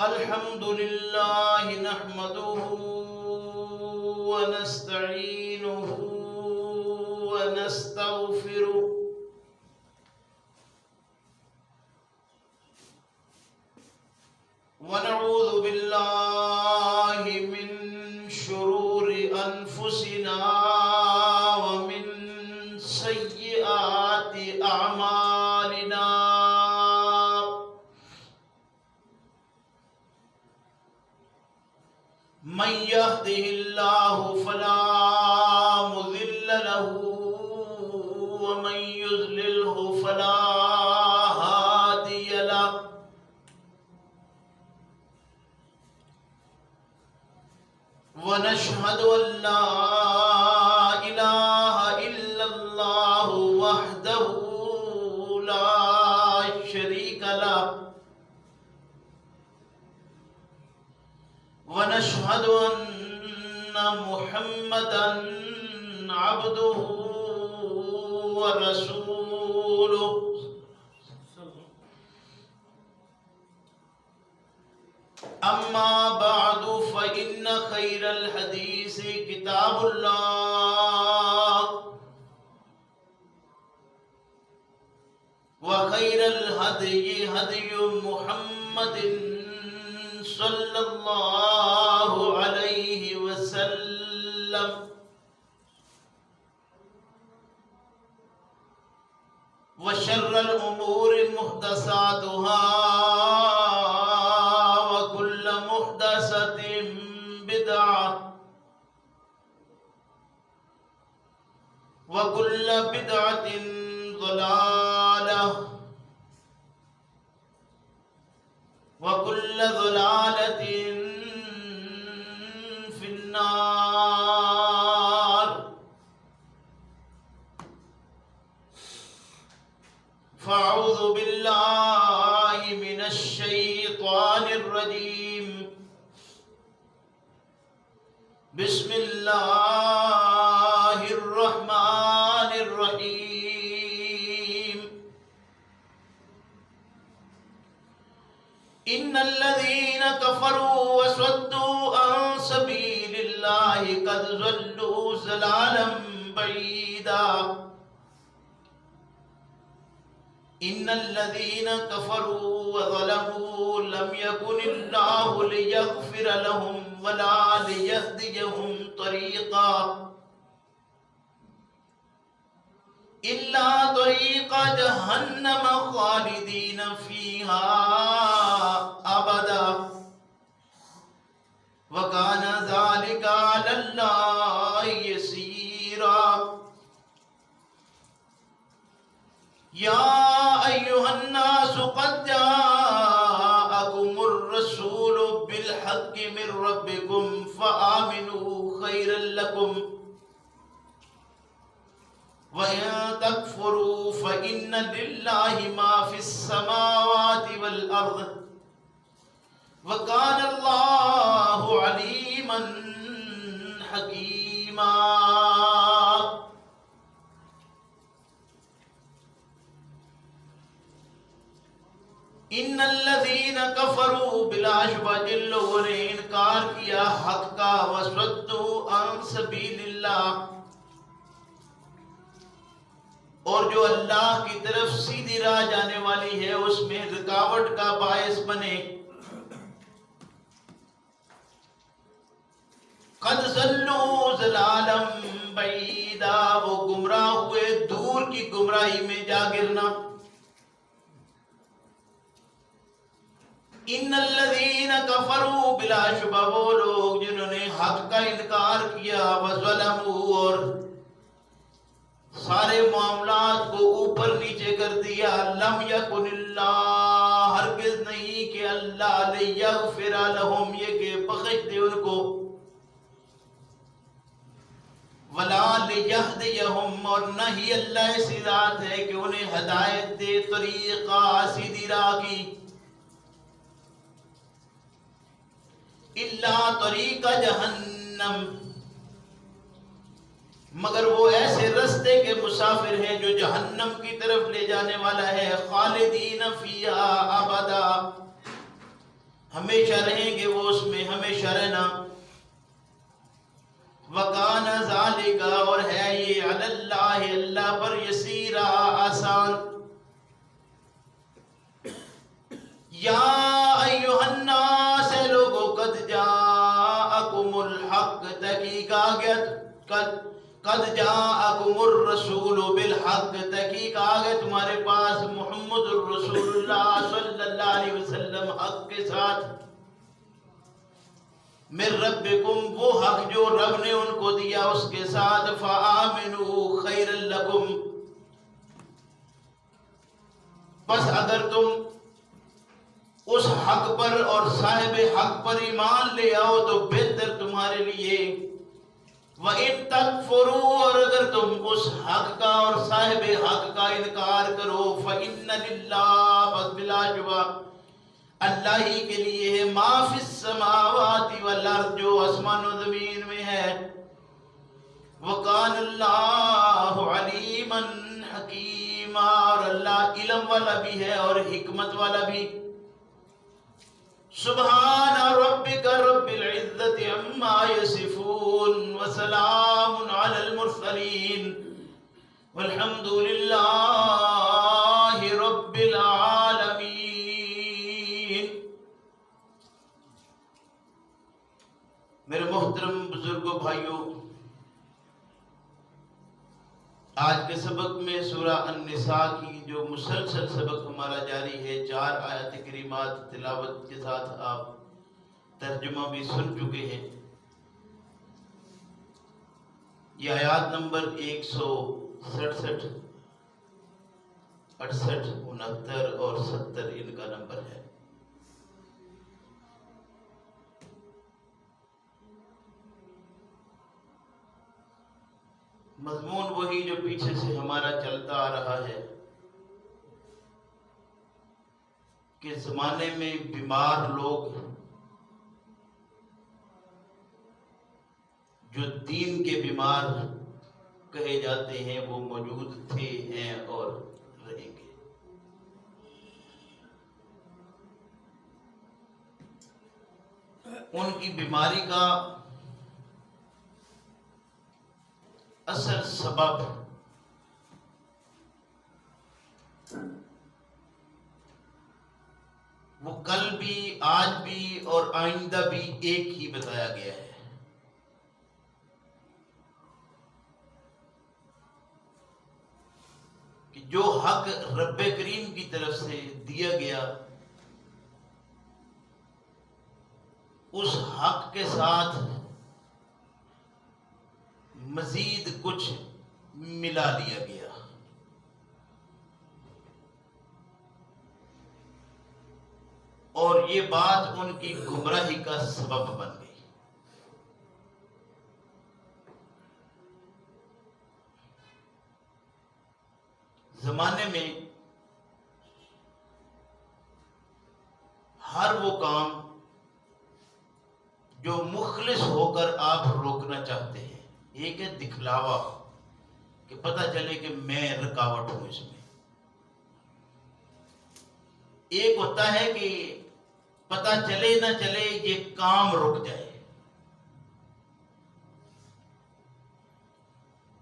الحمد لله نحمده ونستعينه ونستغفره ونعوذ بالله من شرور أنفسنا ومن سيئات أعمالنا من يهده الله فلا مضل له ومن يضلله فلا هادي له ونشهد أن لا إله إلا الله وحده لا شريك له ونشهد أن محمدًا عبده ورسوله أما بعد فإن خير الحديث كتاب الله وخير الهدي هدي محمد صلى الله عليه وسلم وشر الأمور محدثاتها وكل محدثة بدعة وكل بدعة ضلالة وكل ضلالة في النار فأعوذ بالله من الشيطان الرجيم بسم الله الرحمن الرحيم إن الذين كفروا وصدوا عن سبيل الله قد ضلوا ضلالا بعيدا إن الذين كفروا وظلموا لم يكن الله ليغفر لهم ولا ليهديهم طريقا إلا طريق جهنم خالدين فيها أبدا وكان ذلك على الله يسيرا يا أيها الناس قد جاءكم الرسول بالحق من ربكم فآمنوا خيرا لكم وإن تكفروا فإن لله ما في السماوات والأرض وكان الله عليما حكيما ان الذین کفروا بالعشبہ جن لوگوں نے انکار کیا حق کا وصدوا عن سبیل اللہ اور جو اللہ کی طرف سیدھی راہ جانے والی ہے اس میں رکاوٹ کا باعث بنے قد ضلوا ضلالا بعیدا وہ گمراہ ہوئے دور کی گمراہی میں جا گرنا ان الذین کفروا بلا شبہ وہ لوگ جنہوں نے حق کا انکار کیا وظلموا اور سارے معاملات کو اوپر نیچے کر دیا لم یکن اللہ ہرگز نہیں کہ اللہ لیغفر لہم یہ کہ بخش دے ان کو ولا لیہدیہم اور نہ ہی اللہ ایسی ذات ہے کہ انہیں ہدایت دے طریقہ سیدھی راہ کی الا طریق جہنم مگر وہ ایسے رستے کے مسافر ہیں جو جہنم کی طرف لے جانے والا ہے، خالدین فیہا ابدا، ہمیشہ رہیں گے وہ اس میں ہمیشہ رہنا. وَكَانَ ذَلِكَ اور ہے یہ عَلَى اللَّهِ اللہ پر یسیرا آسان. یا ایھا الناس لوگو قد جاءکم الحق تحقیق آ گیا قد جاءکم الرسول بالحق تحقیق آ گیا تمہارے پاس محمد الرسول اللہ صلی اللہ علیہ وسلم حق کے ساتھ. من ربکم وہ حق جو رب نے ان کو دیا اس کے ساتھ. فآمنوا خیر لکم پس اگر تم اس حق پر اور صاحب حق پر ایمان لے آؤ تو بہتر تمہارے لیے. وَإِن تَكْفُرُوا اور اگر تم اس حق کا اور صاحب حق کا انکار کرو. فَإِنَّ لِلَّهِ بس بلا شبہ اللہ ہی کے لیے ہے ما فی السماوات والارض جو آسمان و زمین میں ہے. وَكَانَ اللَّهُ عَلِيمًا حَكِيمًا اور اللہ علم والا بھی ہے اور حکمت والا بھی. سبحان ربک رب العزت عما یصفون وسلام علی المرسلین والحمد للہ رب العالمین. میرے محترم بزرگوں بھائیوں، آج کے سبق میں سورہ النساء کی جو مسلسل سبق ہمارا جاری ہے، 4 آیات کریمات تلاوت کے ساتھ آپ ترجمہ بھی سن چکے ہیں. یہ آیات نمبر 167 68 69 اور 70 ان کا نمبر ہے. مضمون وہی جو پیچھے سے ہمارا چلتا آ رہا ہے کہ زمانے میں بیمار لوگ جو دین کے بیمار کہے جاتے ہیں وہ موجود تھے، ہیں اور رہیں گے. ان کی بیماری کا اصل سبب وہ کل بھی، آج بھی اور آئندہ بھی ایک ہی بتایا گیا ہے. کہ جو حق رب کریم کی طرف سے دیا گیا اس حق کے ساتھ مزید کچھ ملا دیا گیا. اور یہ بات ان کی گمراہی کا سبب بن گئی. زمانے میں ہر وہ کام جو مخلص ہو کر آپ روکنا چاہتے ہیں، ایک ہے دکھلاوا کہ پتہ چلے کہ میں رکاوٹ ہوں اس میں. ایک ہوتا ہے کہ پتہ چلے نہ چلے یہ کام رک جائے.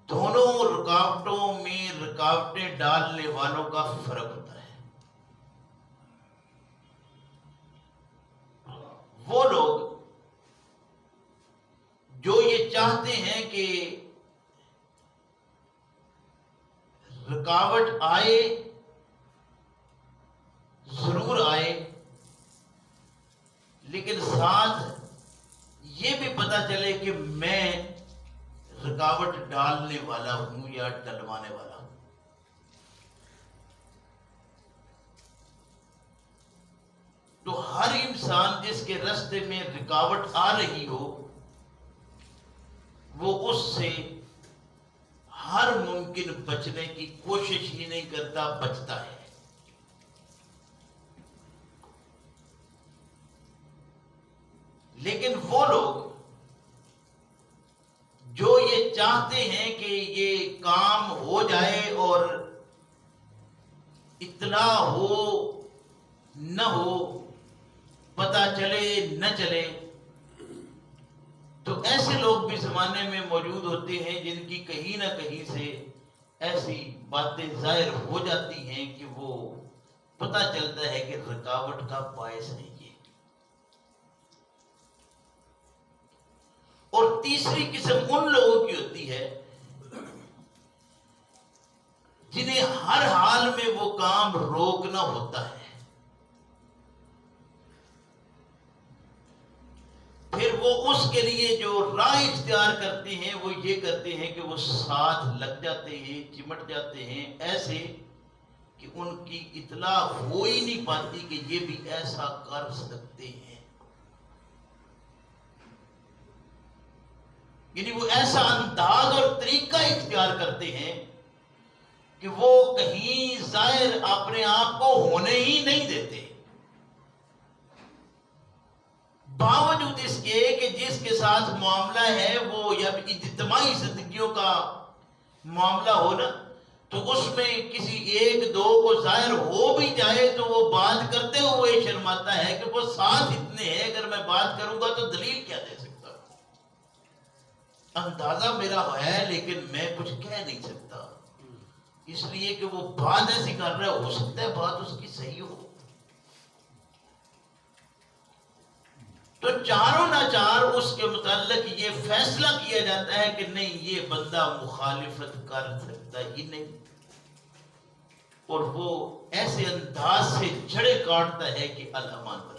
دونوں رکاوٹوں میں رکاوٹیں ڈالنے والوں کا فرق ہوتا ہے. وہ لوگ جو یہ چاہتے ہیں کہ رکاوٹ آئے، ضرور آئے، لیکن ساتھ یہ بھی پتہ چلے کہ میں رکاوٹ ڈالنے والا ہوں یا ڈلوانے والا ہوں. تو ہر انسان جس کے راستے میں رکاوٹ آ رہی ہو وہ اس سے ہر ممکن بچنے کی کوشش ہی نہیں کرتا، بچتا ہے. لیکن وہ لوگ جو یہ چاہتے ہیں کہ یہ کام ہو جائے اور اطلاع ہو نہ ہو پتہ چلے نہ چلے، تو ایسے لوگ بھی زمانے میں موجود ہوتے ہیں جن کی کہیں نہ کہیں سے ایسی باتیں ظاہر ہو جاتی ہیں کہ وہ پتہ چلتا ہے کہ رکاوٹ کا باعث ہے یہ۔ اور تیسری قسم ان لوگوں کی ہوتی ہے جنہیں ہر حال میں وہ کام روکنا ہوتا ہے، پھر وہ اس کے لیے جو راہ اختیار کرتے ہیں وہ یہ کرتے ہیں کہ وہ ساتھ لگ جاتے ہیں، چمٹ جاتے ہیں، ایسے کہ ان کی اطلاع ہو ہی نہیں پاتی کہ یہ بھی ایسا کر سکتے ہیں۔ یعنی وہ ایسا انداز اور طریقہ اختیار کرتے ہیں کہ وہ کہیں ظاہر اپنے آپ کو ہونے ہی نہیں دیتے، باوجود اس کے کہ جس کے ساتھ معاملہ ہے وہ یا اجتماعی زندگیوں کا معاملہ ہو نا، تو اس میں کسی ایک دو کو ظاہر ہو بھی جائے تو وہ بات کرتے ہوئے شرماتا ہے کہ وہ ساتھ اتنے ہیں، اگر میں بات کروں گا تو دلیل کیا دے سکتا ہوں، اندازہ میرا ہے لیکن میں کچھ کہہ نہیں سکتا، اس لیے کہ وہ بات ایسی کر رہا ہے، ہو سکتا ہے بات اس کی صحیح ہو۔ تو چاروں ناچار اس کے متعلق یہ فیصلہ کیا جاتا ہے کہ نہیں، یہ بندہ مخالفت کر سکتا ہی نہیں، اور وہ ایسے انداز سے جھڑے کاٹتا ہے کہ الامان پر۔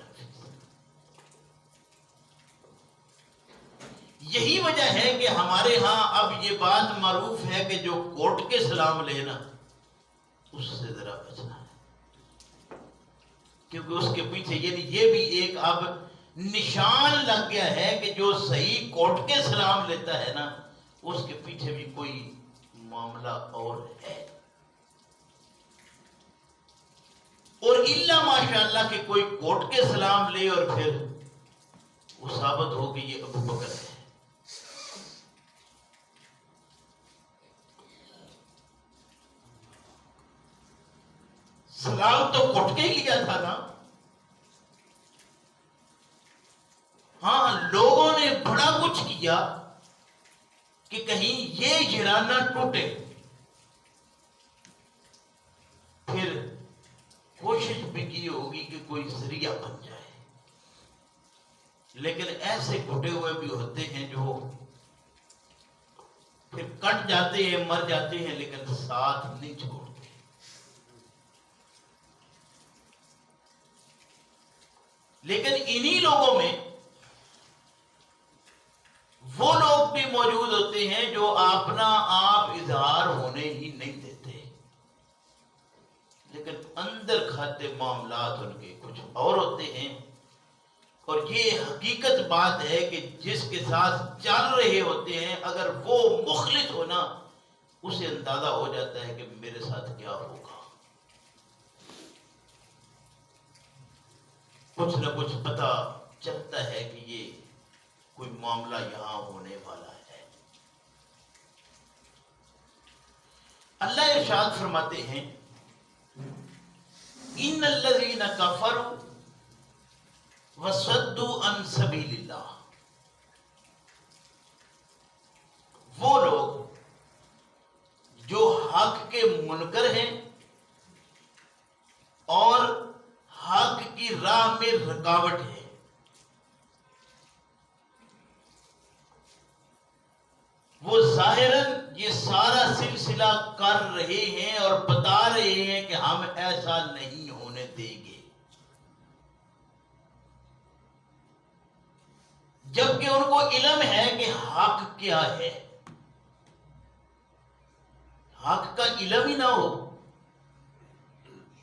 یہی وجہ ہے کہ ہمارے ہاں اب یہ بات معروف ہے کہ جو کوٹ کے سلام لینا اس سے ذرا بچنا ہے، کیونکہ اس کے پیچھے یعنی یہ بھی ایک اب نشان لگ گیا ہے کہ جو صحیح کوٹ کے سلام لیتا ہے نا، اس کے پیچھے بھی کوئی معاملہ اور ہے، اور الا ماشاءاللہ کہ کوئی کوٹ کے سلام لے اور پھر وہ ثابت ہو کہ یہ ابو بکر ہے۔ سلام تو کوٹ کے ہی لیا تھا نا۔ ہاں، لوگوں نے بڑا کچھ کیا کہ کہیں یہ گھرانہ ٹوٹے، پھر کوشش بھی کی ہوگی کہ کوئی ذریعہ بن جائے، لیکن ایسے ٹوٹے ہوئے بھی ہوتے ہیں جو پھر کٹ جاتے ہیں، مر جاتے ہیں، لیکن ساتھ نہیں چھوڑتے۔ لیکن انہی لوگوں میں وہ لوگ بھی موجود ہوتے ہیں جو اپنا آپ اظہار ہونے ہی نہیں دیتے، لیکن اندر کھاتے معاملات ان کے کچھ اور ہوتے ہیں، اور یہ حقیقت بات ہے کہ جس کے ساتھ چل رہے ہوتے ہیں اگر وہ مخلص ہونا، اسے اندازہ ہو جاتا ہے کہ میرے ساتھ کیا ہوگا، کچھ نہ کچھ پتہ چلتا ہے کہ یہ کوئی معاملہ یہاں ہونے والا ہے۔ اللہ ارشاد فرماتے ہیں ان الذین کفروا وصدوا عن سبیل اللہ، وہ لوگ جو حق کے منکر ہیں اور حق کی راہ میں رکاوٹ ہے، وہ ظاہراً یہ سارا سلسلہ کر رہے ہیں اور بتا رہے ہیں کہ ہم ایسا نہیں ہونے دیں گے، جبکہ ان کو علم ہے کہ حق کیا ہے۔ حق کا علم ہی نہ ہو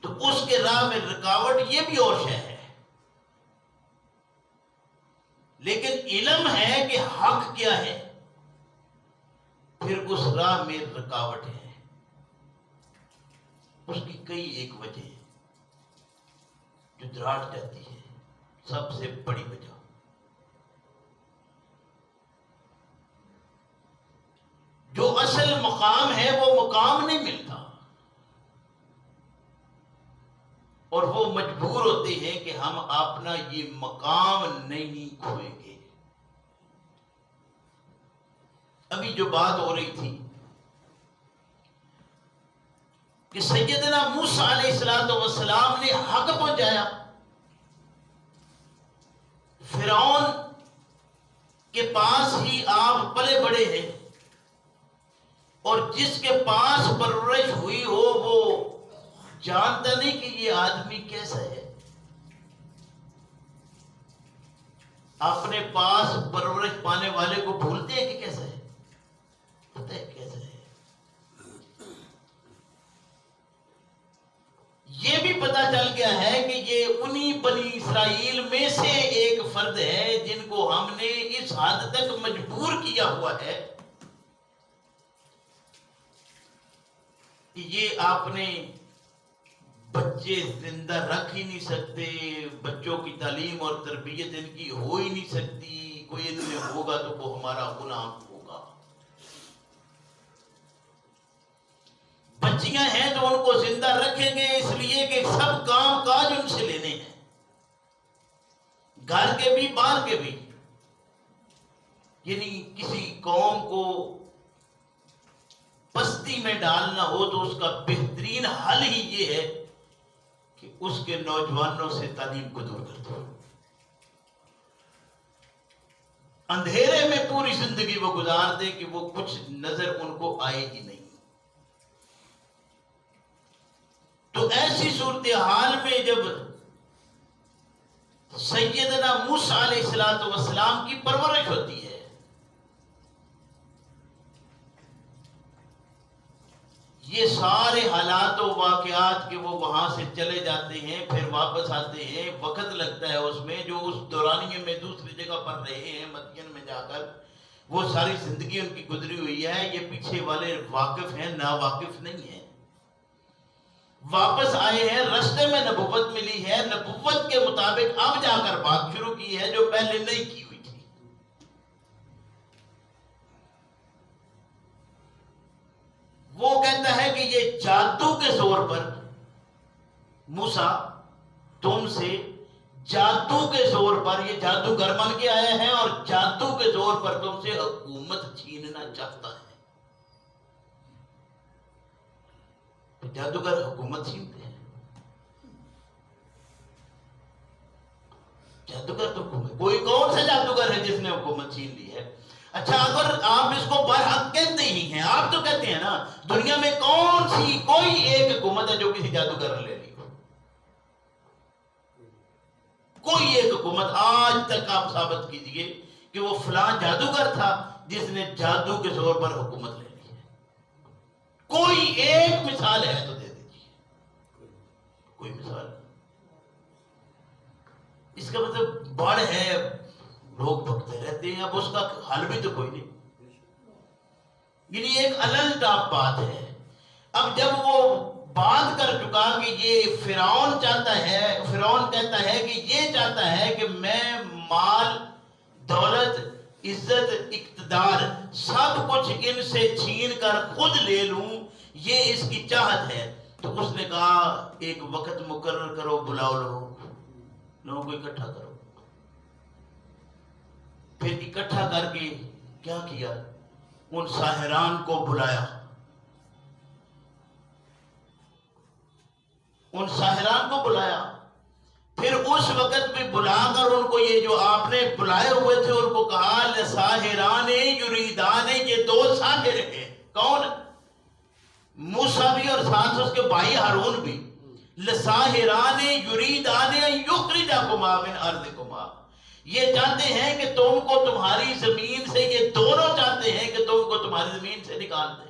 تو اس کے راہ میں رکاوٹ یہ بھی اور شے ہے، لیکن علم ہے کہ حق کیا ہے، پھر اس راہ میں رکاوٹ ہے۔ اس کی کئی ایک وجہ جو دراٹ جاتی ہے، سب سے بڑی وجہ جو اصل مقام ہے وہ مقام نہیں ملتا، اور وہ مجبور ہوتے ہیں کہ ہم اپنا یہ مقام نہیں کھوئیں گے۔ ابھی جو بات ہو رہی تھی کہ سیدنا موسیٰ علیہ السلام نے حق پہنچایا، فرعون کے پاس ہی آپ پلے بڑے ہیں، اور جس کے پاس پرورش ہوئی ہو وہ جانتا نہیں کہ یہ آدمی کیسا ہے۔ اپنے پاس پرورش پانے والے کو بھولتے ہیں کہ کیسا ہے، پتہ ہے کیسا ہے۔ یہ بھی پتا چل گیا ہے کہ یہ انہی بنی اسرائیل میں سے ایک فرد ہے جن کو ہم نے اس حد تک مجبور کیا ہوا ہے کہ یہ اپنے بچے زندہ رکھ ہی نہیں سکتے، بچوں کی تعلیم اور تربیت ان کی ہو ہی نہیں سکتی، کوئی ان میں ہوگا تو وہ ہمارا غلام ہوگا۔ بچیاں ہیں تو ان کو زندہ رکھیں گے اس لیے کہ سب کام کاج ان سے لینے ہیں، گھر کے بھی باہر کے بھی۔ یعنی کسی قوم کو پستی میں ڈالنا ہو تو اس کا بہترین حل ہی یہ ہے کہ اس کے نوجوانوں سے تعلیم کو دور کر دو۔ اندھیرے میں پوری زندگی وہ گزار دے کہ وہ کچھ نظر ان کو آئے ہی نہیں۔ تو ایسی صورتحال میں جب سیدنا موسیٰ علیہ السلام کی پرورش ہوتی ہے، یہ سارے حالات و واقعات کہ وہ وہاں سے چلے جاتے ہیں پھر واپس آتے ہیں، وقت لگتا ہے اس میں، جو اس دورانیے میں دوسری جگہ پر رہے ہیں مدین میں جا کر، وہ ساری زندگی ان کی گزری ہوئی ہے، یہ پیچھے والے واقف ہیں، نا واقف نہیں ہیں۔ واپس آئے ہیں، رستے میں نبوت ملی ہے، نبوت کے مطابق اب جا کر بات شروع کی ہے جو پہلے نہیں کی ہوئی تھی۔ وہ کہتا ہے کہ یہ جادو کے زور پر موسیٰ تم سے جادو کے زور پر، یہ جادوگر بن کے آیا ہے اور جادو کے زور پر تم سے حکومت چھیننا چاہتا ہے۔ جادوگر حکومت چھینتے ہیں؟ جادوگر تو حکومت، کوئی کون سا جادوگر ہے جس نے حکومت چھین لی ہے؟ اچھا اگر آپ اس کو برحق کہتے ہی ہیں، آپ تو کہتے ہیں نا دنیا میں کون سی کوئی ایک حکومت ہے جو کسی جادوگر نے لے لی ہو؟ کوئی ایک حکومت آج تک آپ ثابت کیجئے کہ وہ فلاں جادوگر تھا جس نے جادو کے زور پر حکومت لے لی ہے۔ کوئی ایک مثال ہے تو دے دیجیے، کوئی مثال نہیں۔ اس کا مطلب بڑھ ہے، لوگ بھگتے رہتے ہیں، اب اس کا حل بھی تو کوئی نہیں۔ یعنی ایک الل ٹاپ بات ہے۔ اب جب وہ بات کر چکا کہ یہ فرعون چاہتا ہے، فرعون کہتا ہے کہ یہ چاہتا ہے کہ میں مال، دولت، عزت، اقتدار سب کچھ ان سے چھین کر خود لے لوں، یہ اس کی چاہت ہے، تو اس نے کہا ایک وقت مقرر کرو، بلاؤ لوگوں کو اکٹھا کرو۔ پھر اکٹھا کر کے کیا کیا؟ ان ساحران کو بلایا، ان ساحران کو بلایا، پھر اس وقت بھی بلا کر ان کو یہ جو آپ نے بلائے ہوئے تھے ان کو کہا لساحران یریدان، یہ دو ساحر ہیں۔ کون؟ موسیٰ بھی اور ساتھ اس کے بھائی ہارون بھی۔ لساحران یریدان یخرجکما من ارضکما، یہ چاہتے ہیں کہ تم کو تمہاری زمین سے، یہ دونوں چاہتے ہیں کہ تم کو تمہاری زمین سے نکال دیں۔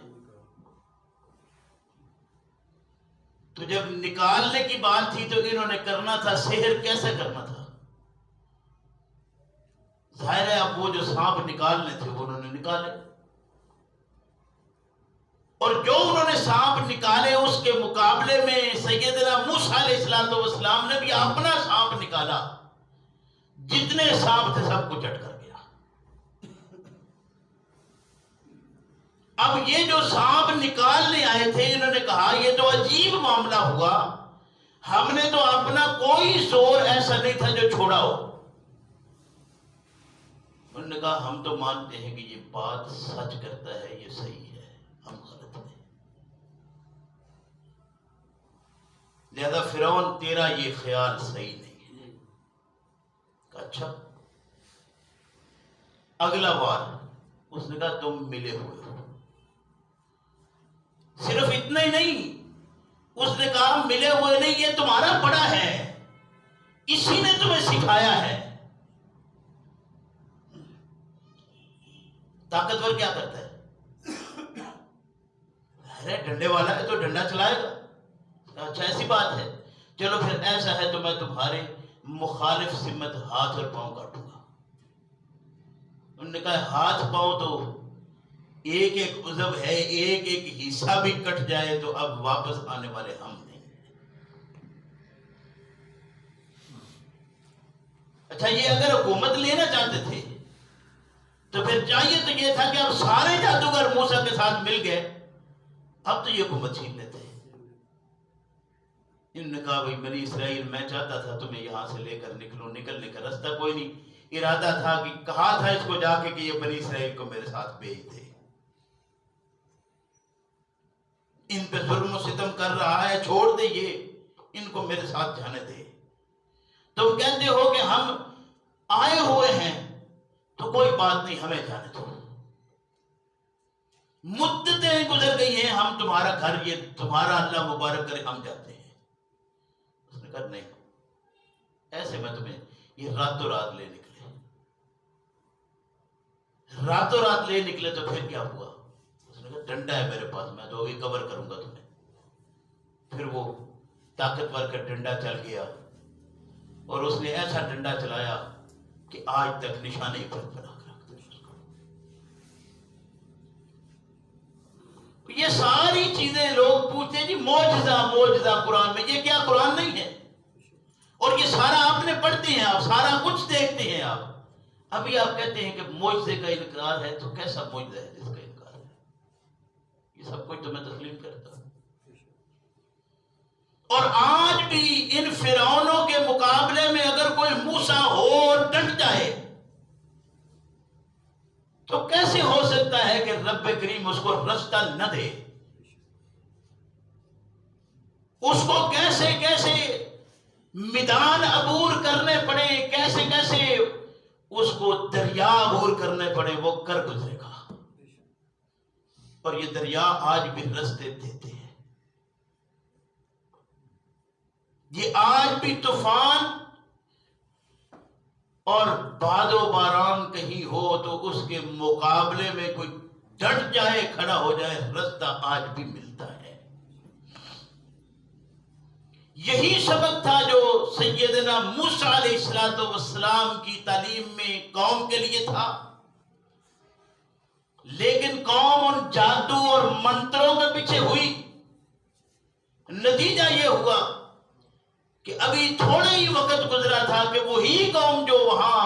تو جب نکالنے کی بات تھی تو انہوں نے کرنا تھا سحر، کیسے کرنا تھا؟ ظاہر ہے اب وہ جو سانپ نکالنے تھے وہ انہوں نے نکالے، اور جو انہوں نے سانپ نکالے اس کے مقابلے میں سیدنا موسیٰ علیہ السلام نے بھی اپنا سانپ نکالا، جتنے سانپ تھے سب کو چٹ کر گیا۔ اب یہ جو سانپ نکالنے آئے تھے انہوں نے کہا یہ تو عجیب معاملہ ہوا، ہم نے تو اپنا کوئی زور ایسا نہیں تھا جو چھوڑا ہو. انہوں نے کہا ہم تو مانتے ہیں کہ یہ بات سچ کرتا ہے، یہ صحیح ہے، ہم غلط ہیں. لہذا فرعون تیرا یہ خیال صحیح نہیں ہے. کہا اچھا. اگلا بار اس نے کہا تم ملے ہوئے ہو. صرف اتنا ہی نہیں، اس نے کہا ملے ہوئے نہیں، یہ تمہارا بڑا ہے، اسی نے تمہیں سکھایا ہے. طاقتور کیا کرتا ہے؟ ارے ڈنڈے والا ہے تو ڈنڈا چلائے گا. اچھا ایسی بات ہے، چلو پھر ایسا ہے تو میں تمہارے مخالف سمت ہاتھ اور پاؤں کاٹوں گا. انہوں نے کہا ہاتھ پاؤں تو ایک ایک عضو ہے، ایک ایک حصہ بھی کٹ جائے تو اب واپس آنے والے ہم نہیں. اچھا یہ اگر حکومت لینا چاہتے تھے تو پھر چاہیے تو یہ تھا کہ اب سارے جادوگر موسیٰ کے ساتھ مل گئے، اب تو یہ حکومت چھین لیتے. انہوں نے کہا بھائی بنی اسرائیل، میں چاہتا تھا تمہیں یہاں سے لے کر نکلوں، نکلنے کا راستہ کوئی نہیں. ارادہ تھا کہ کہا تھا اس کو جا کے کہ یہ بنی اسرائیل کو میرے ساتھ بھیج دے. ان پہ ظلم و ستم کر رہا ہے، چھوڑ دے، یہ ان کو میرے ساتھ جانے دے. تم کہتے ہو کہ ہم آئے ہوئے ہیں تو کوئی بات نہیں، ہمیں جانے دو. مدتیں گزر گئی ہیں، ہم تمہارا گھر، یہ تمہارا اللہ مبارک کرے، ہم جاتے ہیں. اس نے کہا نہیں، ایسے میں تمہیں یہ راتوں رات لے نکلے. راتوں رات لے نکلے تو پھر کیا ہوا؟ اس نے کہا ڈنڈا ہے میرے پاس، میں تو ابھی کور کروں گا تمہیں. پھر وہ طاقتور کا ڈنڈا چل گیا اور اس نے ایسا ڈنڈا چلایا کہ آج تک نشانے پر بنا کر رکھتے ہیں اس کو. یہ ساری چیزیں لوگ پوچھتے ہیں جی معجزہ معجزہ قرآن میں، یہ کیا قرآن نہیں ہے؟ اور یہ سارا آپ نے پڑھتے ہیں، آپ سارا کچھ دیکھتے ہیں. آپ ابھی آپ کہتے ہیں کہ معجزے کا انکار ہے، تو کیسا معجزہ ہے جس کا انکار ہے؟ یہ سب کچھ تو میں تسلیم کرتا ہوں. اور آج بھی ان فرعونوں کے مقابلے میں اگر کوئی موسیٰ ہو اور ڈٹ جائے تو کیسے ہو سکتا ہے کہ رب کریم اس کو رستہ نہ دے؟ اس کو کیسے کیسے میدان عبور کرنے پڑے، کیسے کیسے اس کو دریا عبور کرنے پڑے، وہ کر گزرے گا. اور یہ دریا آج بھی رستے دیتے ہیں. یہ آج بھی طوفان اور باد و باران کہیں ہو تو اس کے مقابلے میں کوئی ڈٹ جائے، کھڑا ہو جائے، رستہ آج بھی ملتا ہے. یہی سبق تھا جو سیدنا موسیٰ علیہ السلام کی تعلیم میں قوم کے لیے تھا. لیکن قوم ان جادو اور منتروں کے پیچھے ہوئی. نتیجہ یہ ہوا کہ ابھی تھوڑے ہی وقت گزرا تھا کہ وہی قوم جو وہاں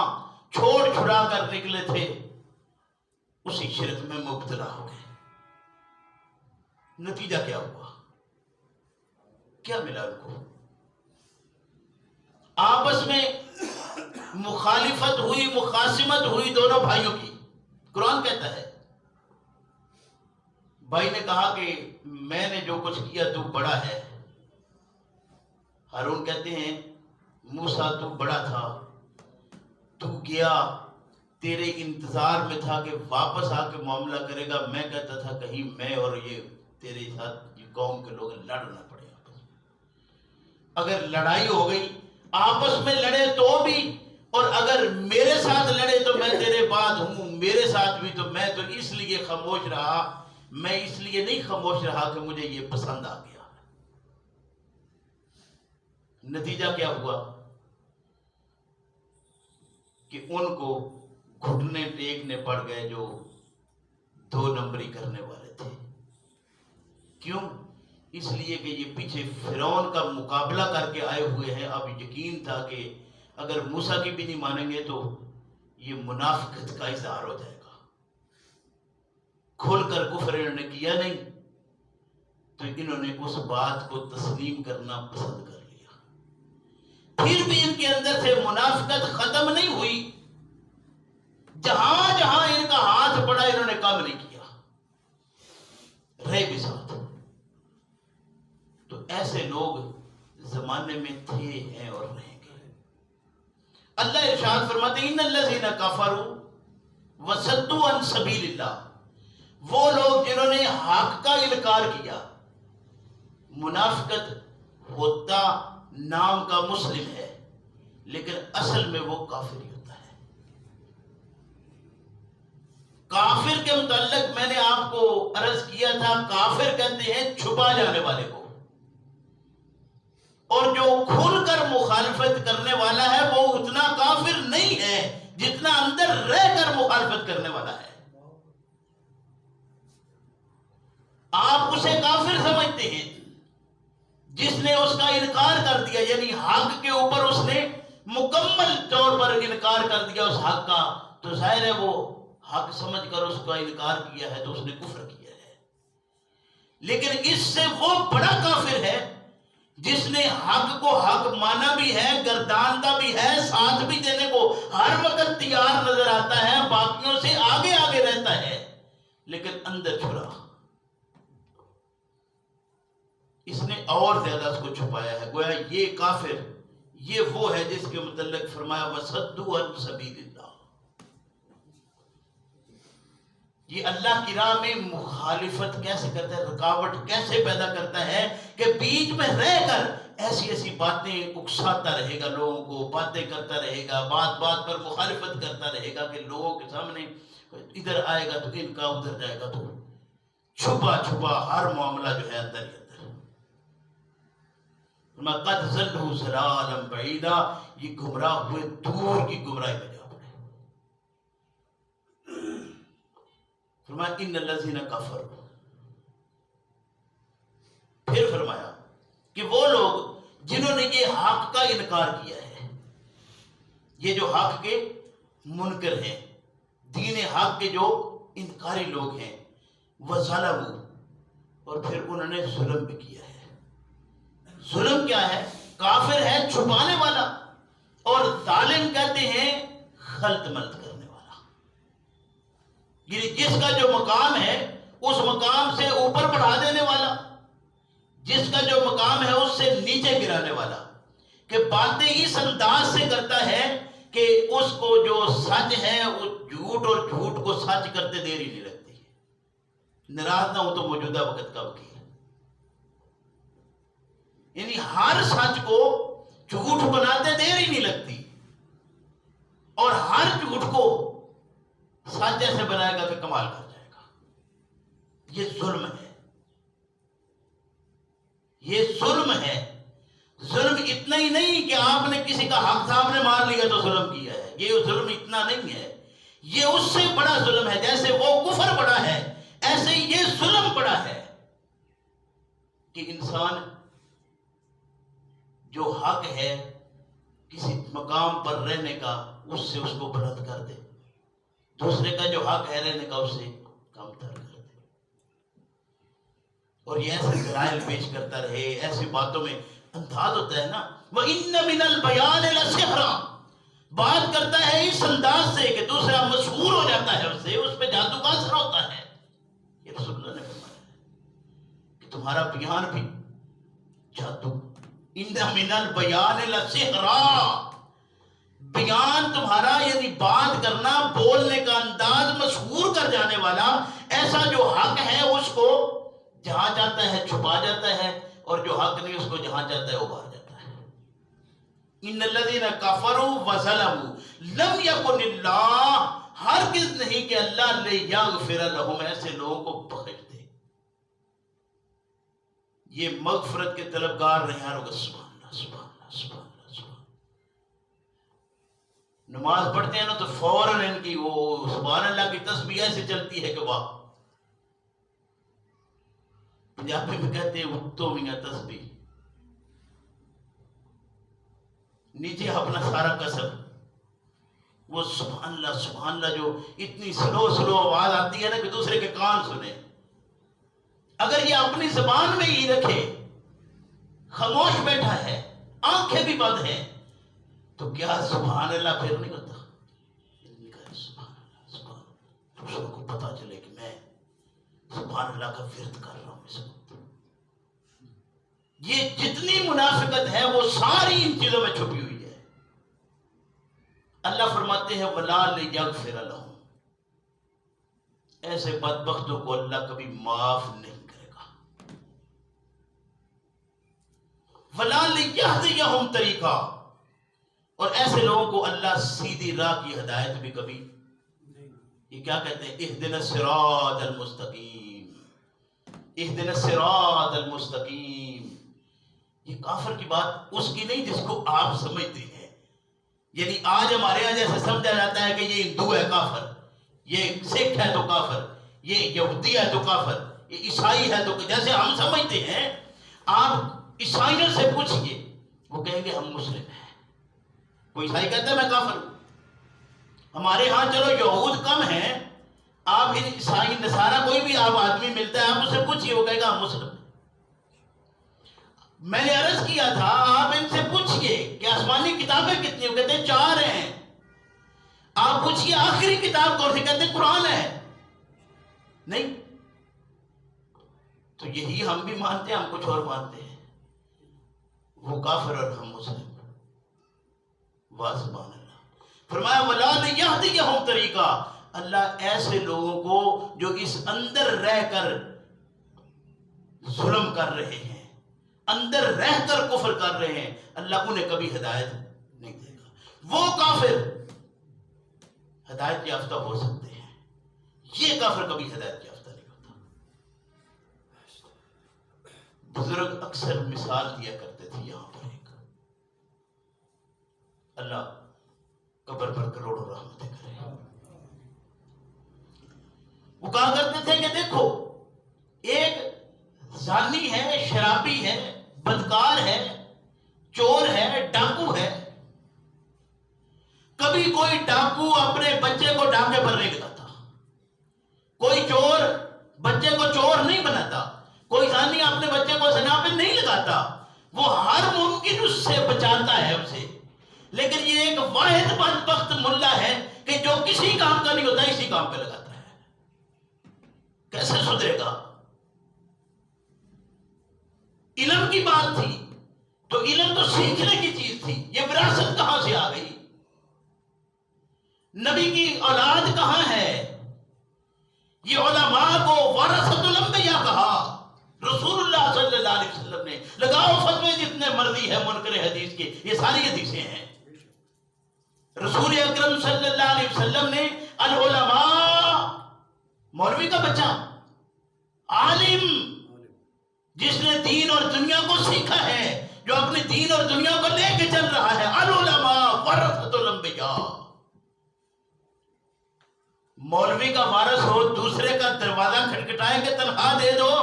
چھوڑ چھڑا کر نکلے تھے اسی شرک میں مبتلا ہو گئے. نتیجہ کیا ہوا؟ کیا ملا ان کو؟ آپس میں مخالفت ہوئی، مخاصمت ہوئی دونوں بھائیوں کی. قرآن کہتا ہے بھائی نے کہا کہ میں نے جو کچھ کیا تو بڑا ہے. ہارون کہتے ہیں موسیٰ تو بڑا تھا، تو گیا، تیرے انتظار میں تھا کہ واپس آ کے معاملہ کرے گا. میں کہتا تھا کہیں میں اور یہ تیرے ساتھ یہ قوم کے لوگ لڑ نہ پڑے. اگر لڑائی ہو گئی آپس میں لڑے تو بھی، اور اگر میرے ساتھ لڑے تو میں تیرے بعد ہوں، میرے ساتھ بھی. تو میں تو اس لیے خاموش رہا، میں اس لیے نہیں خاموش رہا کہ مجھے یہ پسند آ گیا. نتیجہ کیا ہوا کہ ان کو گھٹنے ٹیکنے پڑ گئے جو 2 نمبری کرنے والے تھے. کیوں؟ اس لیے کہ یہ پیچھے فرعون کا مقابلہ کر کے آئے ہوئے ہیں. اب یقین تھا کہ اگر موسیٰ کی بھی نہیں مانیں گے تو یہ منافقت کا اظہار ہو جائے گا. کھول کر کفر انہوں نے کیا نہیں تو انہوں نے اس بات کو تسلیم کرنا پسند کر لیا. پھر بھی ان کے اندر سے منافقت ختم نہیں ہوئی. جہاں جہاں ان کا ہاتھ پڑا انہوں نے کام نہیں کیا، رہے بھی ساتھ. تو ایسے لوگ زمانے میں تھے، ہیں اور رہیں گے. اللہ ارشاد فرماتے ان الذین کفروا وصدوا عن سبیل اللہ، وہ لوگ جنہوں نے حق کا انکار کیا. منافقت ہوتا نام کا مسلم ہے لیکن اصل میں وہ کافر ہی ہوتا ہے. کافر کے متعلق میں نے آپ کو عرض کیا تھا، کافر کہتے ہیں چھپا جانے والے کو، اور جو کھل کر مخالفت کرنے والا ہے وہ اتنا کافر نہیں ہے جتنا اندر رہ کر مخالفت کرنے والا ہے. آپ اسے کافر سمجھتے ہیں جس نے اس کا انکار کر دیا، یعنی حق کے اوپر اس نے مکمل طور پر انکار کر دیا اس حق کا، تو ظاہر ہے وہ حق سمجھ کر اس کا انکار کیا ہے تو اس نے کفر کیا ہے. لیکن اس سے وہ بڑا کافر ہے جس نے حق کو حق مانا بھی ہے، گردانتا بھی ہے، ساتھ بھی دینے کو ہر وقت تیار نظر آتا ہے، باقیوں سے آگے آگے رہتا ہے لیکن اندر چھپا. اس نے اور زیادہ اس کو چھپایا ہے. گویا یہ کافر یہ وہ ہے جس کے متعلق فرمایا وَصَدُّوا عَن سَبِيلِ اللَّهِ. یہ اللہ کی راہ میں مخالفت کیسے کرتا ہے، رکاوٹ کیسے پیدا کرتا ہے کہ بیچ میں رہ کر ایسی ایسی باتیں اکساتا رہے گا، لوگوں کو باتیں کرتا رہے گا، بات بات پر مخالفت کرتا رہے گا کہ لوگوں کے سامنے ادھر آئے گا تو ان کا، ادھر جائے گا تو چھپا چھپا ہر معاملہ جو ہے اندر ہی اندر. قَدْ ضَلُّوا ضَلَالًا بَعِيدًا، یہ گمراہ ہوئے دور کی گمراہی میں جا پڑے. فرمایا ان الذین کفروا، پھر فرمایا کہ وہ لوگ جنہوں نے یہ حق کا انکار کیا ہے، یہ جو حق کے منکر ہیں، دین حق کے جو انکاری لوگ ہیں، وَظَلَمُوا، اور پھر انہوں نے ظلم بھی کیا ہے. ظلم کیا ہے؟ کافر ہے چھپانے والا، اور ظالم کہتے ہیں خلط ملط کرنے والا. یعنی جس کا جو مقام ہے اس مقام سے اوپر بڑھا دینے والا، جس کا جو مقام ہے اس سے نیچے گرانے والا، کہ باتیں اس انداز سے کرتا ہے کہ اس کو جو سچ ہے وہ جھوٹ، اور جھوٹ کو سچ کرتے دیر ہی نہیں لگتی. ناراض نہ ہو تو موجودہ وقت کا وکیل، یعنی ہر سچ کو جھوٹ بناتے دیر ہی نہیں لگتی، اور ہر جھوٹ کو سچ ایسے بنائے گا کہ کمال کر جائے گا. یہ ظلم ہے، یہ ظلم ہے. ظلم اتنا ہی نہیں کہ آپ نے کسی کا حق صاحب نے مار لیا تو ظلم کیا ہے، یہ ظلم اتنا نہیں ہے. یہ اس سے بڑا ظلم ہے. جیسے وہ کفر بڑا ہے ایسے یہ ظلم بڑا ہے کہ انسان جو حق ہے کسی مقام پر رہنے کا اس سے اس کو بلند کر دے، دوسرے کا جو حق ہے رہنے کا اس سے کم تر کر دے، اور یہ ایسے دلائل پیش کرتا رہے. ایسی باتوں میں انداز ہوتا ہے نا، وَإِنَّ مِنَ الْبَيَانِ لَسِحْرًا، بات کرتا ہے اس انداز سے کہ دوسرا مسحور ہو جاتا ہے اس سے، اس پہ جادو کا اثر ہوتا ہے. یہ رسول اللہ نے فرمایا کہ تمہارا بیان بھی جادو. ان من البیان لسحرا، بیان تمہارا یعنی بات کرنا، بولنے کا انداز مسحور کر جانے والا. ایسا جو حق ہے اس کو جہاں چاہتا ہے چھپا جاتا ہے، اور جو حق نہیں اس کو جہاں چاہتا ہے ابھار جاتا ہے. ان الذین کفروا وظلموا لم یکن اللہ، ہرگز نہیں کہ اللہ لیغفر لہم، ایسے لوگوں کو بخش دے. یہ مغفرت کے طلبگار نہیں، ہر وقت سبحان اللہ سبحان اللہ سبحان اللہ سبحان اللہ. نماز پڑھتے ہیں نا تو فوراً ان کی وہ سبحان اللہ کی تسبیح ایسے چلتی ہے کہ واہ. پنجابی میں کہتے ہیں اتو میاں تسبیح، نیچے اپنا سارا کسب، وہ سبحان اللہ جو اتنی سلو آواز آتی ہے نا کہ دوسرے کے کان سنے. اگر یہ اپنی زبان میں ہی رکھے، خاموش بیٹھا ہے، آنکھیں بھی بند ہیں، تو کیا سبحان اللہ پھر نہیں ہوتا؟ سبحان اللہ سبحان اللہ، دوسروں کو پتا چلے کہ میں سبحان اللہ کا ورد کر رہا ہوں اس وقت۔ یہ جتنی منافقت ہے وہ ساری ان چیزوں میں چھپی ہوئی ہے۔ اللہ فرماتے ہیں وَلَا لِيَغْفِرَ لَهُمْ، ایسے بدبختوں کو اللہ کبھی معاف نہیں کرے گا۔ وَلَا لِيَهْدِيَهُمْ طریقہ، اور ایسے لوگوں کو اللہ سیدھی راہ کی ہدایت بھی کبھی، یہ کیا کہتے ہیں، اہدنا الصراط المستقیم، اہدنا الصراط المستقیم۔ یہ کافر کی بات اس کی نہیں جس کو آپ سمجھتے ہیں، یعنی آج ہمارے یہاں جیسے سمجھا جاتا ہے کہ یہ ہندو ہے کافر، یہ سکھ ہے تو کافر، یہ یہودی ہے تو کافر، یہ عیسائی ہے تو، جیسے ہم سمجھتے ہیں۔ آپ عیسائیوں سے پوچھئے، وہ کہیں گے ہم مسلم ہیں۔ کوئی عیسائی کہتا ہے میں کافر ہوں۔ ہمارے ہاں چلو یہود کم ہیں، آپ عیسائی نصارہ کوئی بھی آپ آدمی ملتا ہے، آپ اسے پوچھئے، وہ کہے گا ہم مسلم ہیں۔ میں نے عرض کیا تھا آپ ان سے پوچھئے کہ آسمانی کتابیں کتنی، وہ کہتے ہیں 4 ہیں۔ آپ پوچھئے آخری کتاب کون سی، کہتے ہیں قرآن ہے۔ نہیں، تو یہی ہم بھی مانتے ہیں، ہم کچھ اور مانتے ہیں۔ وہ کافر اور ہم مسلم۔ واہ سبحان اللہ۔ فرمایا وَلَا لِيَهْدِيَهُمْ طریقہ، اللہ ایسے لوگوں کو جو اس اندر رہ کر ظلم کر رہے ہیں، اندر رہ کر کفر کر رہے ہیں، اللہ انہیں کبھی ہدایت نہیں دے گا۔ وہ کافر ہدایت یافتہ ہو سکتے ہیں، یہ کافر کبھی ہدایت یافتہ نہیں ہوتا۔ بزرگ اکثر مثال دیا کرتے تھے یہاں پر ایک، اللہ قبر پر کروڑوں رحمتیں کرے۔ وہ کہا کرتے تھے کہ دیکھو ایک زانی ہے، شرابی ہے، بدکار ہے، چور ہے، ڈاکو ہے۔ کبھی کوئی ڈاکو اپنے بچے کو ڈاکے پر نہیں لگاتا، کوئی چور بچے کو چور نہیں بناتا، کوئی زانی اپنے بچے کو زنا پہ نہیں لگاتا، وہ ہر ممکن اس سے بچاتا ہے اسے۔ لیکن یہ ایک واحد بدبخت ملا ہے کہ جو کسی کام کا نہیں ہوتا اسی کام پہ لگاتا ہے۔ کیسے سدھرے گا؟ علم کی بات تھی تو علم تو سیکھنے کی چیز تھی، یہ وراثت کہاں سے آ گئی؟ نبی کی اولاد کہاں ہے؟ یہ علماء کو ورثۃ الانبیاء کہا رسول اللہ صلی اللہ علیہ وسلم نے۔ لگاؤ فتوے جتنے مرضی ہے منکر حدیث کے، یہ ساری حدیثیں ہیں۔ رسول اکرم صلی اللہ علیہ وسلم نے العلماء، مولوی کا بچہ، عالم جس نے دین اور دنیا کو سیکھا ہے، جو اپنے دین اور دنیا کو لے کے چل رہا ہے، العلماء ورثۃ الانبیاء۔ مولوی کا وارث ہو، دوسرے کا دروازہ کھٹکھٹائیں گے تنخواہ دے دو۔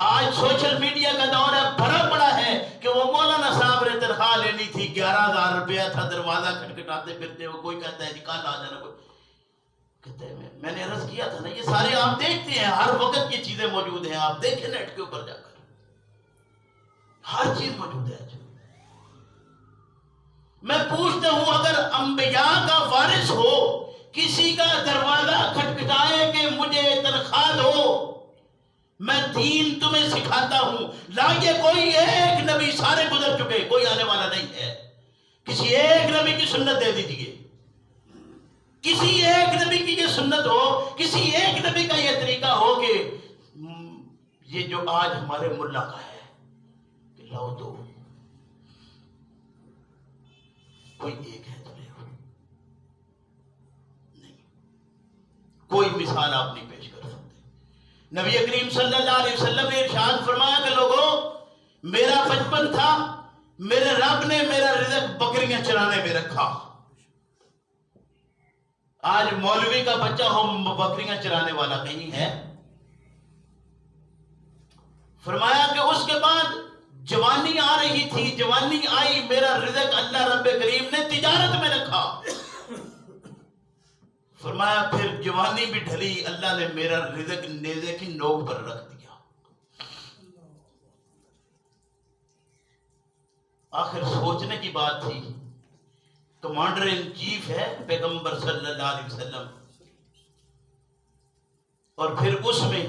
آج سوشل میڈیا کا دور ہے، بھرا پڑا ہے کہ وہ مولانا صاحب نے تنخواہ لینی تھی، 11,000 روپیہ تھا، دروازہ کھٹکھٹاتے پھرتے ہو، کوئی کہتا ہے جی کل آ جانا، کوئی کہتے ہیں میں نے عرض کیا تھا نا، یہ سارے آپ دیکھتے ہیں، ہر وقت یہ چیزیں موجود ہیں، آپ دیکھیں نیٹ کے اوپر جا کر ہر چیز موجود ہے۔ میں پوچھتا ہوں اگر انبیاء کا وارث ہو، کسی کا دروازہ کھٹکھٹائے کہ مجھے تنخواہ دو، میں دین تمہیں سکھاتا ہوں، لائیے کوئی ایک نبی، سارے گزر چکے، کوئی آنے والا نہیں ہے، کسی ایک نبی کی سنت دے دیجئے، کسی ایک نبی کی یہ سنت ہو، کسی ایک نبی کا یہ طریقہ ہو کہ یہ جو آج ہمارے ملا کا ہے کہ لاؤ دو، کوئی ایک ہے تو لے لو، نہیں، کوئی مثال آپ نہیں پیش کر سکتے۔ نبی کریم صلی اللہ علیہ وسلم نے ارشاد فرمایا کہ لوگوں، میرا بچپن تھا، میرے رب نے میرا رزق بکریاں چرانے میں رکھا۔ آج مولوی کا بچہ ہو بکریاں چرانے والا کہیں ہے؟ فرمایا کہ اس کے بعد جوانی آ رہی تھی، جوانی آئی، میرا رزق اللہ رب کریم نے تجارت میں رکھا۔ فرمایا پھر جوانی بھی ڈھلی، اللہ نے میرا رزق نیزے کی نوک پر رکھ دیا۔ آخر سوچنے کی بات تھی کمانڈر ان چیف ہے پیغمبر صلی اللہ علیہ وسلم، اور پھر اس میں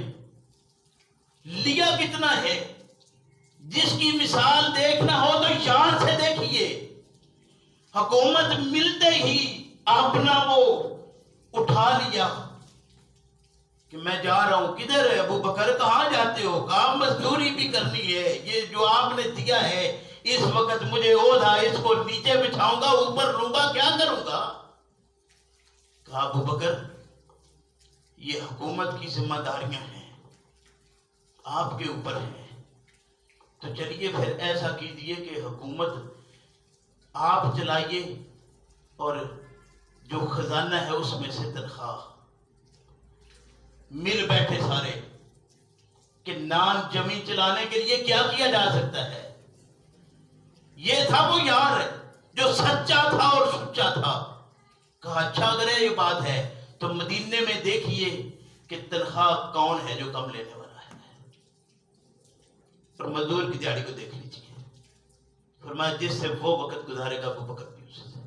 لیا کتنا ہے، جس کی مثال دیکھنا ہو تو شان سے دیکھیے، حکومت ملتے ہی اپنا وہ اٹھا لیا کہ میں جا رہا ہوں۔ کدھر ہے ابو بکر، کہاں جاتے ہو؟ کہا مزدوری بھی کرنی ہے، یہ جو آپ نے دیا ہے اس وقت مجھے عہدہ، اس کو نیچے بچھاؤں گا، اوپر لوں گا، کیا کروں گا؟ کہا ابو بکر یہ حکومت کی ذمہ داریاں ہیں، آپ کے اوپر ہیں، تو چلیے پھر ایسا کیجیے کہ حکومت آپ چلائیے اور جو خزانہ ہے اس میں سے تنخواہ۔ مل بیٹھے سارے کہ نان جمی چلانے کے لیے کیا کیا جا سکتا ہے۔ یہ تھا وہ یار جو سچا تھا اور سچا تھا۔ کہا اچھا اگر یہ بات ہے تو مدینے میں دیکھیے کہ تنخواہ کون ہے جو کم لینے والا ہے، اور مزدور کی دیہڑی کو دیکھ لیجیے۔ فرمایا جس سے وہ وقت گزارے گا ابو بکر بھی اس سے۔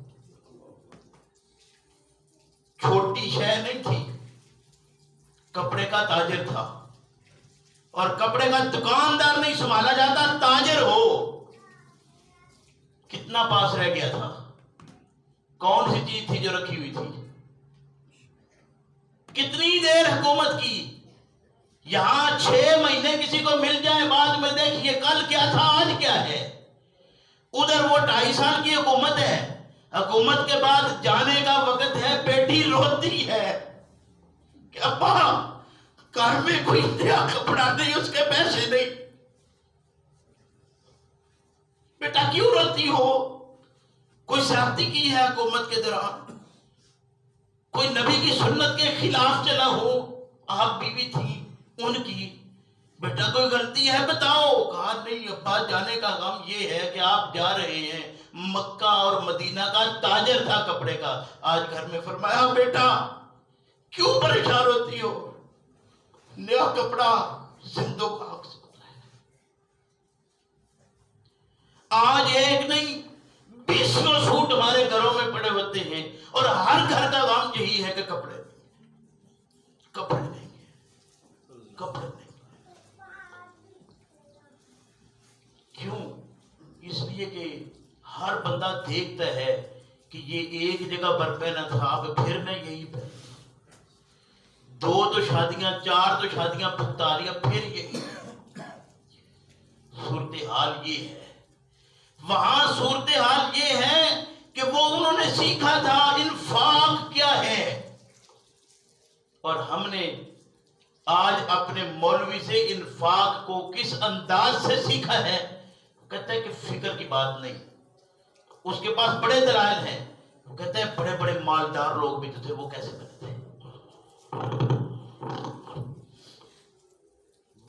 چھوٹی شے نہیں تھی، کپڑے کا تاجر تھا، اور کپڑے کا دکاندار نہیں سنبھالا جاتا، تاجر ہو۔ کتنا پاس رہ گیا تھا، کون سی چیز تھی جو رکھی ہوئی تھی؟ کتنی دیر حکومت کی، یہاں 6 مہینے کسی کو مل جائے، بعد میں دیکھیے کل کیا تھا آج کیا ہے۔ ادھر وہ 2.5 سال کی حکومت ہے، حکومت کے بعد جانے کا وقت ہے، بیٹی روتی ہے کہ ابا گھر میں کوئی نیا کپڑا نہیں، اس کے پیسے نہیں۔ بیٹا کیوں روتی ہو؟ کوئی زیادتی کی ہے حکومت کے دوران، کوئی نبی کی سنت کے خلاف چلا ہو، آپ بیوی تھی ان کی، بیٹا کوئی غلطی ہے بتاؤ۔ کہا نہیں ابا جانے کا غم یہ ہے کہ آپ جا رہے ہیں، مکہ اور مدینہ کا تاجر تھا کپڑے کا، آج گھر میں۔ فرمایا بیٹا کیوں پریشان ہوتی ہو، نیا کپڑا زندوں کا حق سے ہوتا ہے۔ آج ایک نہیں 20 سوٹ ہمارے گھروں میں پڑے ہوتے ہیں، اور ہر گھر کا غم یہی ہے کہ کپڑے نہیں، کپڑے نہیں، کپڑے نہیں۔ کیوں؟ اس لیے کہ ہر بندہ دیکھتا ہے کہ یہ ایک جگہ پر پہنا تھا، اب پھر میں یہی پہنا، 2 تو شادیاں، 4 تو شادیاں بھگتا لیا، پھر یہی۔ صورتحال یہ ہے، وہاں صورتحال یہ ہے کہ وہ انہوں نے سیکھا تھا انفاق کیا ہے، اور ہم نے آج اپنے مولوی سے انفاق کو کس انداز سے سیکھا ہے۔ کہتا ہے کہ فکر کی بات نہیں، اس کے پاس بڑے دلائل ہیں۔ وہ کہتے ہیں بڑے بڑے مالدار لوگ بھی تو تھے، وہ کیسے بنے تھے؟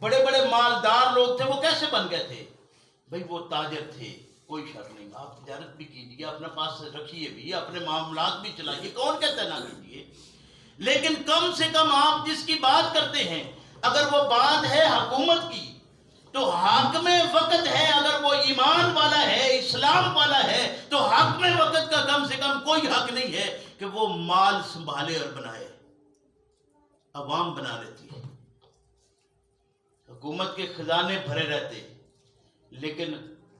بڑے بڑے مالدار لوگ تھے، وہ کیسے بن گئے تھے؟ بھئی وہ تاجر تھے، کوئی شک نہیں، آپ تجارت بھی کیجئے، اپنے پاس رکھیے بھی، اپنے معاملات بھی چلائیے، کون کہتا ہے نہ کیجئے، لیکن کم سے کم آپ جس کی بات کرتے ہیں اگر وہ بات ہے حکومت کی تو حاکم وقت ہے، اگر وہ ایمان والا ہے، اسلام والا ہے، تو حاکم وقت کا کم سے کم کوئی حق نہیں ہے کہ وہ مال سنبھالے اور بنائے۔ عوام بنا لیتی ہے، حکومت کے خزانے بھرے رہتے، لیکن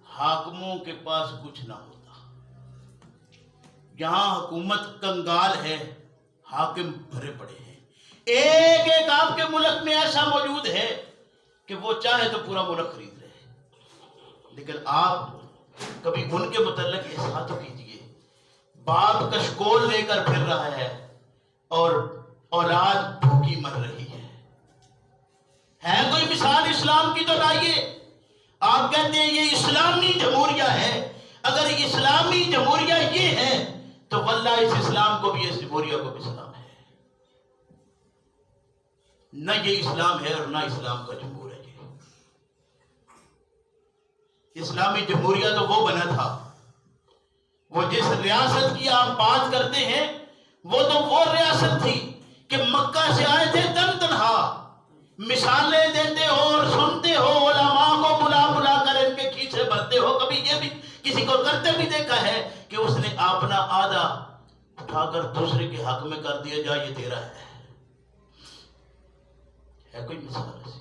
حاکموں کے پاس کچھ نہ ہوتا۔ جہاں حکومت کنگال ہے، حاکم بھرے پڑے ہیں۔ ایک ایک آپ کے ملک میں ایسا موجود ہے کہ وہ چاہے تو پورا ملک خرید رہے، لیکن آپ کبھی ان کے متعلق احساس تو کیجئے، باپ کشکول لے کر پھر رہا ہے اور اولاد بھوکی مر رہی ہے کوئی مثال اسلام کی تو لائیے۔ آپ کہتے ہیں یہ اسلامی جمہوریہ ہے، اگر اسلامی جمہوریہ یہ ہے تو واللہ اس اسلام کو بھی، اس جمہوریہ کو بھی سلام ہے۔ نہ یہ اسلام ہے اور نہ اسلام کا جمہور ہے۔ یہ اسلامی جمہوریہ تو وہ بنا تھا، وہ جس ریاست کی آپ بات کرتے ہیں وہ تو وہ ریاست تھی کہ مکہ سے آئے تھے تن تنہا، مثالیں دیتے ہو اور سنتے ہو، علماء کو بلا بلا کر ان کے کھیسے بھرتے ہو، کبھی یہ بھی کسی کو کرتے مرتے بھی دیکھا ہے کہ اس نے اپنا آدھا اٹھا کر دوسرے کے حق میں کر دیا، جا یہ تیرا ہے کوئی مثال ایسی؟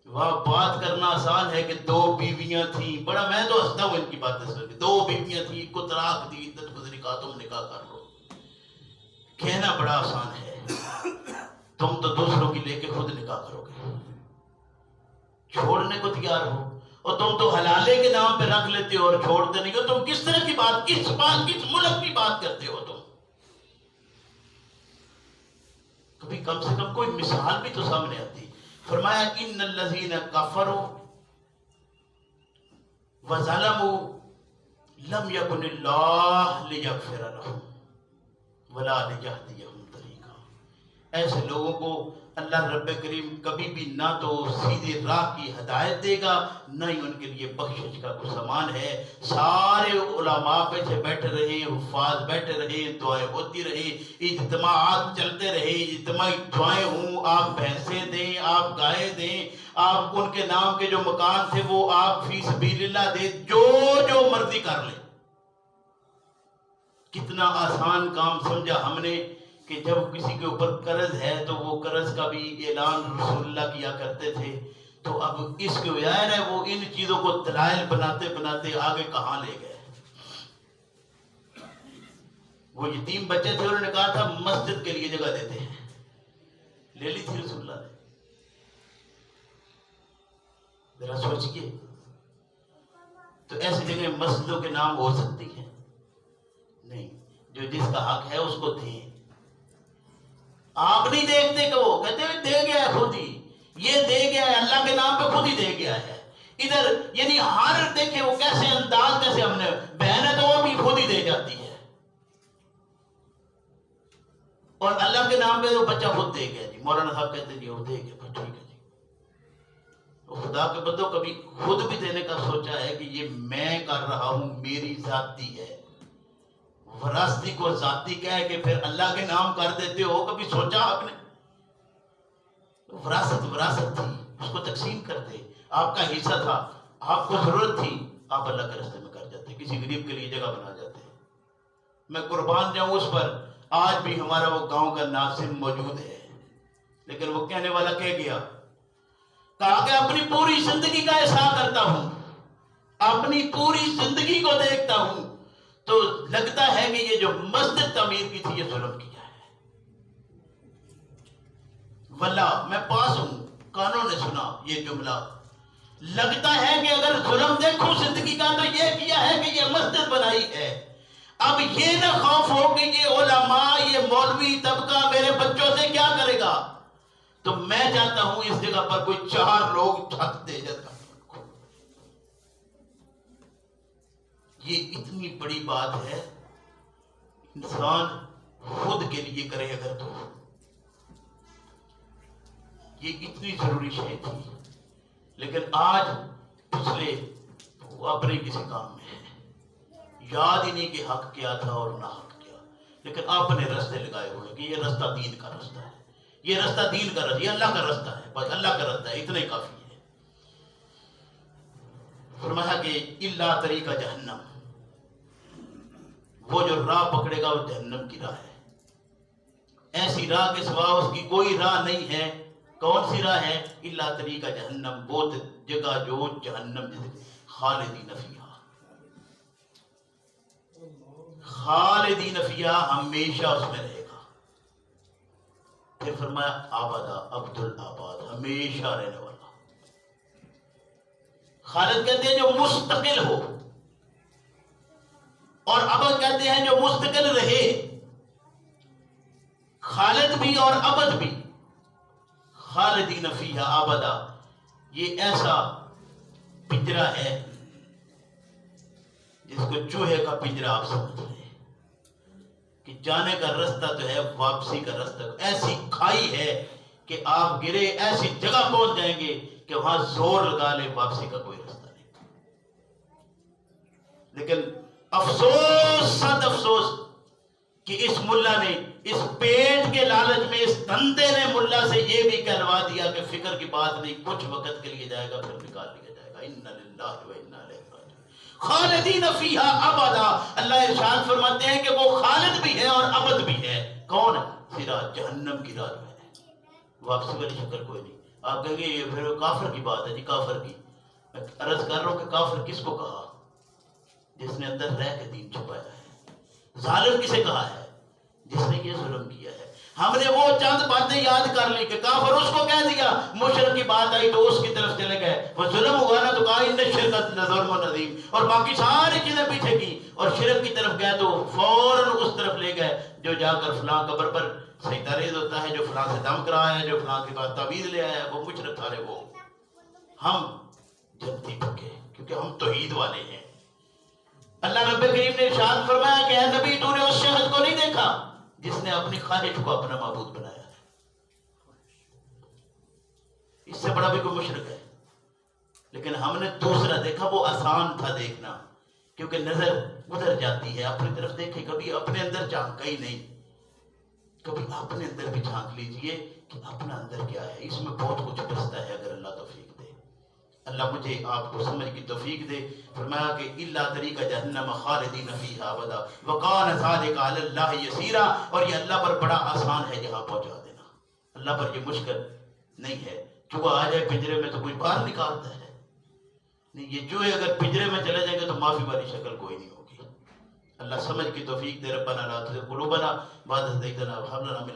وہاں بات کرنا آسان ہے کہ 2 بیویاں تھیں، بڑا میں تو ہنستا ہوں ان کی باتیں سن کے، 2 بیویاں تھیں، کو طلاق دی، عدت گزری، کہا تم نکاح کر لو۔ کہنا بڑا آسان ہے، تم تو دوسروں کی لے کے خود نکاح کرو گے، چھوڑنے کو تیار ہو، اور تم تو حلالے کے نام پہ رکھ لیتے ہو اور چھوڑتے نہیں ہو۔ تم کس طرح کی بات، کس ملک کی بات کرتے ہو تم؟ کبھی کم سے کم کوئی مثال بھی تو سامنے آتی۔ فرمایا ان الذین کفروا وظلموا لم یکن اللہ لیغفر لهم ولا لیہدیہم طریقا۔ ایسے لوگوں کو اللہ رب کریم کبھی بھی نہ تو سیدھے راہ کی ہدایت دے گا، نہ ہی ان کے لیے بخشش کا کوئی سامان ہے۔ سارے علماء پیچھے بیٹھے رہے، حفاظ بیٹھے رہے، دعائیں ہوتی رہی، اجتماعات چلتے رہے، اجتماعی دعائیں ہوں، آپ بھینسیں دیں، آپ گائے دیں، آپ ان کے نام کے جو مکان تھے وہ آپ فی سبیل اللہ دیں، جو مرضی کر لیں۔ کتنا آسان کام سمجھا ہم نے کہ جب کسی کے اوپر قرض ہے تو وہ قرض کا بھی اعلان رسول اللہ کیا کرتے تھے، تو اب اس کے ظاہر ہے وہ ان چیزوں کو دلائل بناتے بناتے آگے کہاں لے گئے۔ وہ یتیم بچے تھے، انہوں نے کہا تھا مسجد کے لیے جگہ دیتے ہیں، لے لی تھی رسول اللہ نے۔ ذرا سوچئے، تو ایسی جگہ مسجدوں کے نام ہو سکتی ہیں؟ نہیں، جو جس کا حق ہے اس کو دیں۔ آپ نہیں دیکھتے کہ وہ کہتے ہیں دے گیا ہے خود ہی، یہ دے گیا ہے اللہ کے نام پہ خود ہی دے گیا ہے۔ ادھر یعنی ہر دیکھیں وہ کیسے انداز، کیسے ہم نے بہن ہے تو وہ بھی خود ہی دے جاتی ہے، اور اللہ کے نام پہ تو بچہ خود دے گیا۔ جی مولانا صاحب کہتے ہیں جی وہ دے گیا، ٹھیک ہے جی۔ تو خدا کے بندوں کبھی خود بھی دینے کا سوچا ہے کہ یہ میں کر رہا ہوں، میری ذاتی ہے؟ وراثتی کو ذاتی کہہ کے پھر اللہ کے نام کر دیتے ہو، کبھی سوچا آپ نے؟ وراثت تھی، اس کو تقسیم کرتے، آپ کا حصہ تھا، آپ کو ضرورت تھی، آپ اللہ کے راستے میں کر جاتے، کسی غریب کے لیے جگہ بنا جاتے۔ میں قربان جاؤں اس پر، آج بھی ہمارا وہ گاؤں کا ناظم موجود ہے، لیکن وہ کہنے والا کہہ گیا، کہا کہ اپنی پوری زندگی کا احساس کرتا ہوں، اپنی پوری زندگی کو دیکھتا ہوں، تو لگتا ہے کہ یہ جو مسجد تعمیر کی تھی یہ ظلم کیا ہے۔ واللہ میں پاس ہوں، کانوں نے سنا یہ جملہ، لگتا ہے کہ اگر ظلم دیکھوں زندگی کا تو یہ کیا ہے کہ یہ مسجد بنائی ہے۔ اب یہ نہ خوف ہو کہ یہ علماء، یہ مولوی طبقہ میرے بچوں سے کیا کرے گا، تو میں چاہتا ہوں اس جگہ پر کوئی 4 لوگ چھت دے جاتا۔ یہ اتنی بڑی بات ہے، انسان خود کے لیے کرے اگر تو یہ اتنی ضروری شے تھی، لیکن آج پچھلے وہ اپنے کسی کام میں ہے، یاد ہی نہیں کہ حق کیا تھا اور نہ حق کیا، لیکن آپ نے رستے لگائے ہوئے کہ یہ رستہ دین کا رستہ ہے، یہ رستہ دین کا رستہ، یہ اللہ کا رستہ ہے، بس اللہ کا رستہ ہے، اتنا ہی کافی ہے۔ فرمایا کہ الا طریقہ جہنم، وہ جو راہ پکڑے گا وہ جہنم کی راہ ہے، ایسی راہ کے سوا اس کی کوئی راہ نہیں ہے۔ کون سی راہ ہے؟ الا طریقہ جہنم، وہ جگہ جو جہنم جیسے، خالدین فیہا، خالدین فیہا، ہمیشہ اس میں رہے گا۔ پھر فرمایا آبادا، عبد الآباد، ہمیشہ رہنے والا۔ خالد کہتے ہیں جو مستقل ہو، اور ابد کہتے ہیں جو مستقل رہے۔ خالد بھی اور ابد بھی، خالدین فیہا ابدا، یہ ایسا پنجرا ہے جس کو چوہے کا پنجرا آپ سمجھ رہے ہیں کہ جانے کا رستہ تو ہے، واپسی کا رستہ ایسی کھائی ہے کہ آپ گرے ایسی جگہ پہنچ جائیں گے کہ وہاں زور لگا لے، واپسی کا کوئی رستہ نہیں۔ لیکن افسوس، صد افسوس کہ اس ملا نے، اس پیٹ کے لالچ میں، اس دھندے نے ملا سے یہ بھی کہلوا دیا کہ فکر کی بات نہیں، کچھ وقت کے لیے جائے گا پھر نکال لیا جائے گا، انا للہ و انا الیہ راجعون۔ خالدین فیہا ابدا، اللہ ارشاد فرماتے ہیں کہ وہ خالد بھی ہے اور ابد بھی ہے۔ کون ہے؟ صراط، جہنم کی راہ میں ہے، واپسی والی شکل کوئی نہیں۔ آپ کہیں گے یہ پھر کافر کی بات ہے جی، کافر کی۔ میں عرض کر رہا ہوں کہ کافر کس کو کہا؟ جس نے اندر رہ کے دین چھپایا ہے۔ ظالم کسے کہا ہے؟ جس نے یہ ظلم کیا ہے۔ ہم نے وہ چند باتیں یاد کر لی کہ کافر اس کو کہہ دیا، مشرک کی بات آئی تو اس کی طرف چلے گئے، وہ ظلم ہوا نا تو کہا ان شرکت ظلم و نظیم، اور باقی ساری چیزیں پیچھے کی، اور شرک کی طرف گئے تو فوراً اس طرف لے گئے جو جا کر فلاں قبر پر سجدہ ریز ہوتا ہے، جو فلاں سے دم کرایا ہے، جو فلاں کے بعد تعویذ لے آیا ہے، وہ مشرک سارے وہ۔ ہم جنتی پکے کیونکہ ہم توحید والے ہیں۔ اللہ رب کریم نے ارشاد فرمایا کہ اے نبی تو نے اس شخص کو نہیں دیکھا جس نے اپنی خواہش کو اپنا معبود بنایا ہے، اس سے بڑا بھی کوئی مشرک ہے۔ لیکن ہم نے دوسرا دیکھا، وہ آسان تھا دیکھنا، کیونکہ نظر ادھر جاتی ہے، اپنی طرف دیکھے، کبھی اپنے اندر جھانکا ہی نہیں۔ کبھی اپنے اندر بھی جھانک لیجئے کہ اپنا اندر کیا ہے، اس میں بہت کچھ بستا ہے اگر اللہ توفیق دے۔ اللہ مجھے آپ کو سمجھ کی توفیق دے۔ فرمایا کہ الا طریق جہنم خالدین فیہا ابدا وکان ذلک علی اللہ یسیرا، اور یہ اللہ پر بڑا آسان ہے جہاں پہنچا دینا، اللہ پر یہ مشکل نہیں ہے۔ چوہا آ جائے پنجرے میں تو کوئی باہر نکالتا ہے نہیں، یہ چوہے اگر پنجرے میں چلے جائیں گے تو معافی والی شکل کوئی نہیں ہوگی۔ اللہ سمجھ کی توفیق دے۔ ربنا لا تزغ قلوبنا بعد إذ هديتنا وهب لنا من